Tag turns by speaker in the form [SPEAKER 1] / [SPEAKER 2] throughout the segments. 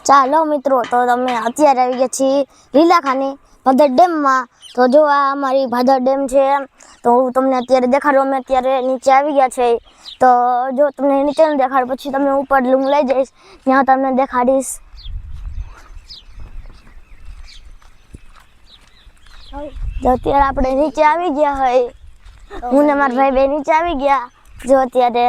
[SPEAKER 1] ચાલો મિત્રો, તો તમે અત્યારે આવી ગયા છીએ લીલાખાની ભાદર ડેમમાં. તો જો આ અમારી ભાદર ડેમ છે, તો હું તમને અત્યારે દેખાડું. અમે અત્યારે નીચે આવી ગયા છે. તો જો તમને નીચે દેખાડ, પછી તમને ઉપર હું લઈ જઈશ, ત્યાં તમને દેખાડીશ. જો અત્યારે આપણે નીચે આવી ગયા હોય, હું ને મારા ભાઈ બે નીચે આવી ગયા. જો અત્યારે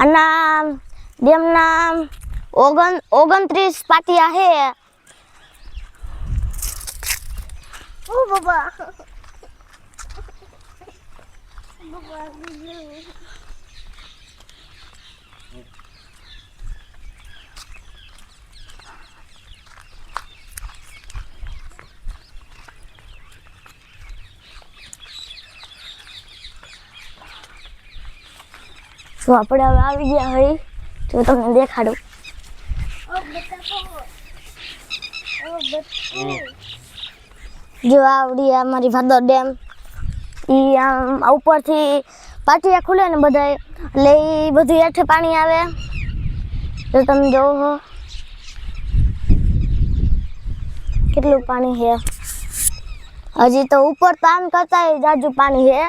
[SPEAKER 1] આના ડેમના 29 પાટિયા હે.
[SPEAKER 2] ઓ બાબા
[SPEAKER 1] તો આપણે હવે આવી ગયા હોય, જો તમને દેખાડું. જો આવડી અમારી ભાદર ડેમ. ઈ આમ ઉપરથી પાટિયા ખુલે ને બધા, એટલે ઈ બધું હેઠે પાણી આવે. જો તમે જોવો કેટલું પાણી છે. હજી તો ઉપર તો આમ કરતા જાજુ પાણી છે.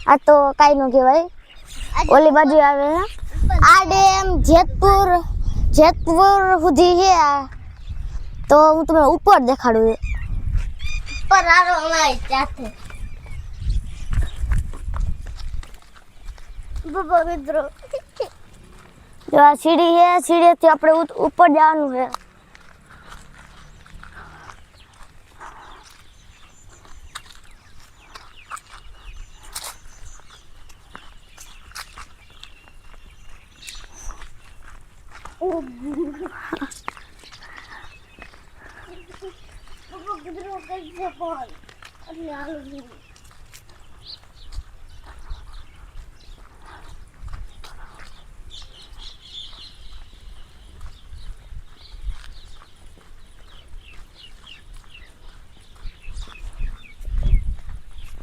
[SPEAKER 1] આ તો કાંઈ ન કહેવાય. ઓલી બાજુ આવે આ ડેમ જેતપુર સુધી છે. તો હું તમને ઉપર દેખાડું.
[SPEAKER 2] પર આરો અમારી સાથે બાબા મિત્રો.
[SPEAKER 1] જો આ સીડી છે, સીડીથી આપણે ઉપર જવાનું છે.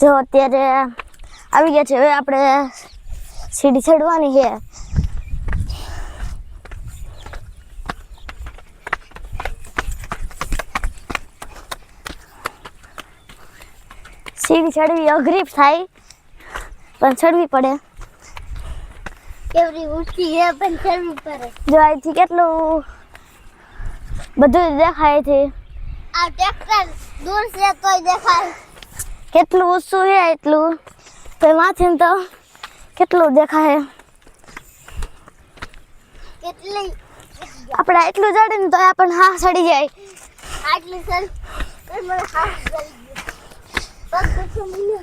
[SPEAKER 1] જો અત્યારે આવી ગયા છે. હવે આપણે સીડી ચડવાની છે. સીડી ચડવી અઘરી થાય, પણ ચડવી પડે.
[SPEAKER 2] કેવડી ઊંચી છે, પણ ચડવી પડે.
[SPEAKER 1] જો અહીંથી કેટલું બધું દેખાય છે.
[SPEAKER 2] આ ટ્રેક્ટર દૂર છે તોય દેખાય.
[SPEAKER 1] કેટલું ઊંચું છે એટલું, તો માથે તો કેટલું દેખાય.
[SPEAKER 2] કેટલી
[SPEAKER 1] આપણે એટલું ચડે ને તો આપણને હા ચડી જાય.
[SPEAKER 2] આટલી સર મને હાથ ચડી ગયો. પગ તો મને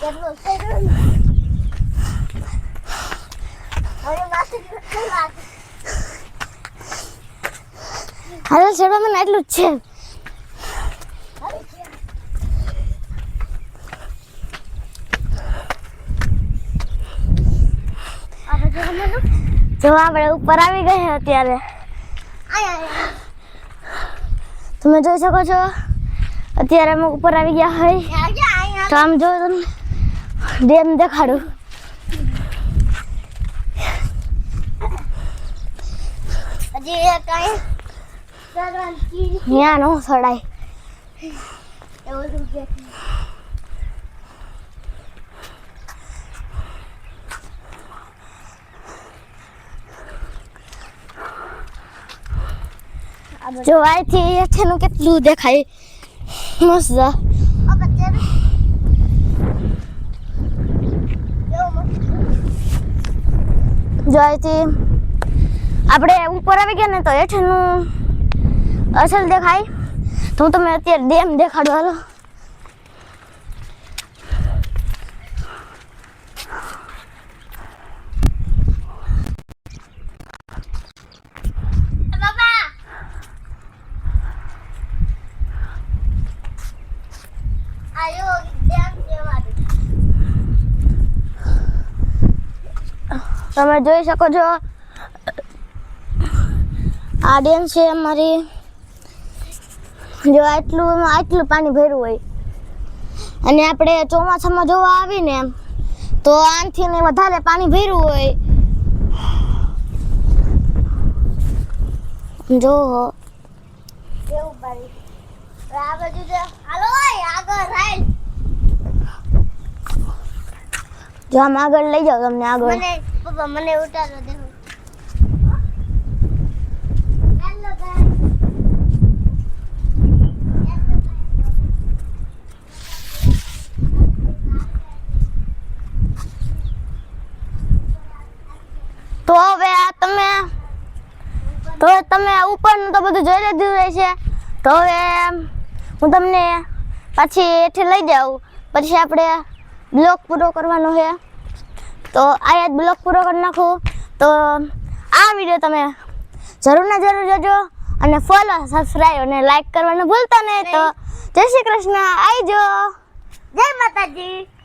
[SPEAKER 2] કેટલો ચડ્યો ને. હવે માથે કેટલું લાગે.
[SPEAKER 1] હાલ ચડવા મને એટલું જ છે. જો આપણે ઉપર આવી ગયા અત્યારે. તમે જોઈ શકો છો, અત્યારે અમે ઉપર આવી ગયા હોય. તો આમ જો તમને ડેમ દેખાડું.
[SPEAKER 2] હજી એક અહીં
[SPEAKER 1] ત્યાં નો ચડાય.
[SPEAKER 2] એવું કે
[SPEAKER 1] જો અહીંથી હેઠેનું કેટલું દેખાય મસ્ત. જો અહીંથી આપણે ઉપર આવી ગયા ને, તો હેઠેનું અસલ દેખાય. તો હું તમને અત્યારે ડેમ દેખાડું. હાલો. તમે જોઈ શકો છો, આ ડેમ છે અમારી. જો આટલું પાણી ભર્યું હોય, અને આપણે ચોમાસામાં જોવા આવીને તો આનથી ને વધારે પાણી ભર્યું હોય. જો
[SPEAKER 2] એવું પાડી આ બાજુ જો હાલો ઓય આગળ રાઈલ
[SPEAKER 1] જો આમ આગળ લઈ જાઓ તમને આગળ
[SPEAKER 2] મને પપ્પા મને ઉતારો દે હેલો ગાઈસ
[SPEAKER 1] તો હવે આ તમે ઉપરનું તો બધું જોઈ લીધું રહેશે તો હવે હું તમને પાછી હેઠે લઈ જાઉં પછી આપણે બ્લોક પૂરો કરવાનો છે તો આ બ્લોક પૂરો કરી નાખું તો આ વિડીયો તમે જરૂર ને જરૂર જોજો અને ફોલો સબસ્ક્રાઈબ અને લાઈક કરવાનું ભૂલતા નહીં તો જય શ્રી કૃષ્ણ આવજો
[SPEAKER 2] જય માતાજી